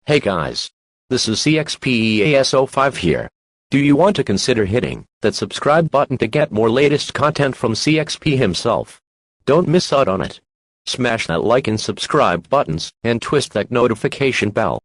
Hey guys. This is CXPEAS05 here. Do you want to consider hitting that subscribe button to get more latest content from CXP himself? Don't miss out on it. Smash that like and subscribe buttons and twist that notification bell.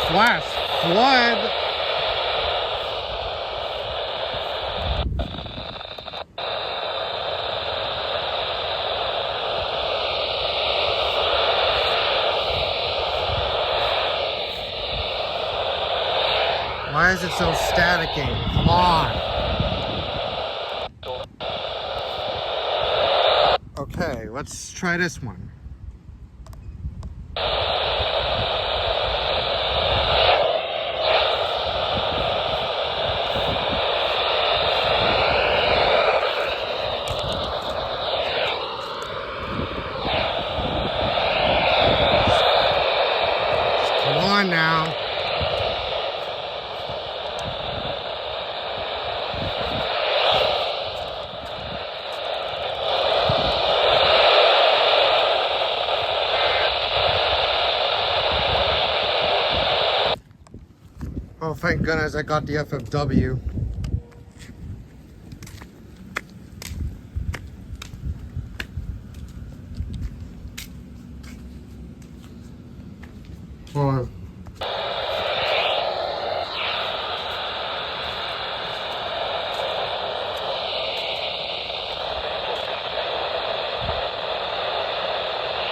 Flash flood. Why is it so staticky? Come on. Okay, let's try this one. Come on now. Oh, thank goodness I got the FFW. Hold on.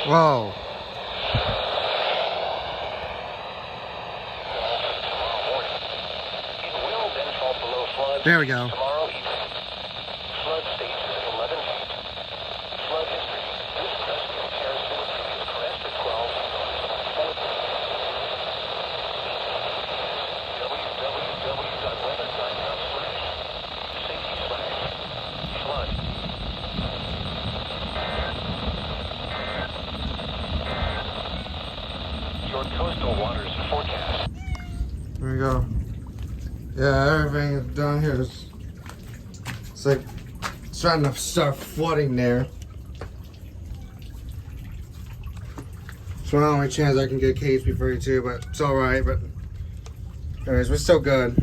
Whoa. There we go. Tomorrow evening. Flood stage is at 11 feet. Flood history. This crest compares to the previous crest at 12 feet. www.weather.gov/safety/flood. Your coastal waters forecast. There we go. Yeah, everything is down here. It's like starting to start flooding there. So the only chance I can get KSP32, but it's alright. But anyways, we're still good.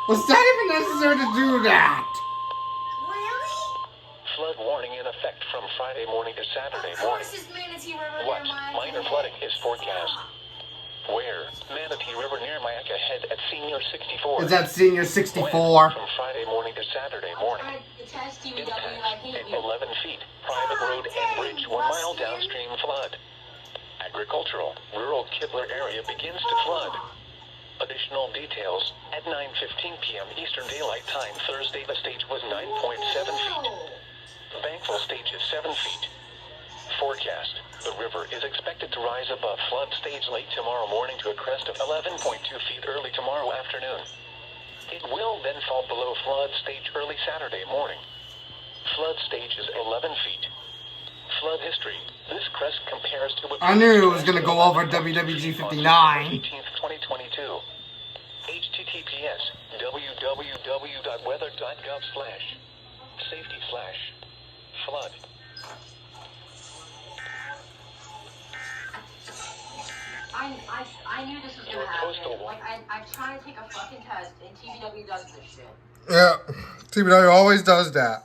Was that even necessary to do that? Flood warning in effect from Friday morning to Saturday morning. What minor flooding is forecast? Where? Manatee River near Mayaca head at Senior 64. Is that Senior When? 64? From Friday morning to Saturday morning. Impact at 11 feet. Private road and bridge 1 mile downstream flood. Agricultural, rural Kibler area begins to flood. Additional details at 9:15 p.m. Eastern Daylight Time Thursday. The stage was 9.7 feet. Bankful stage is 7 feet. Forecast. The river is expected to rise above flood stage late tomorrow morning to a crest of 11.2 feet early tomorrow afternoon. It will then fall below flood stage early Saturday morning. Flood stage is 11 feet. Flood history. This crest compares to I knew it was gonna go over WWG 59. 18th, 2022. https www.weather.gov/safety/flood. I knew this was gonna happen. Like, I try to take a fucking test, and TBW does this shit. Yeah, TBW always does that.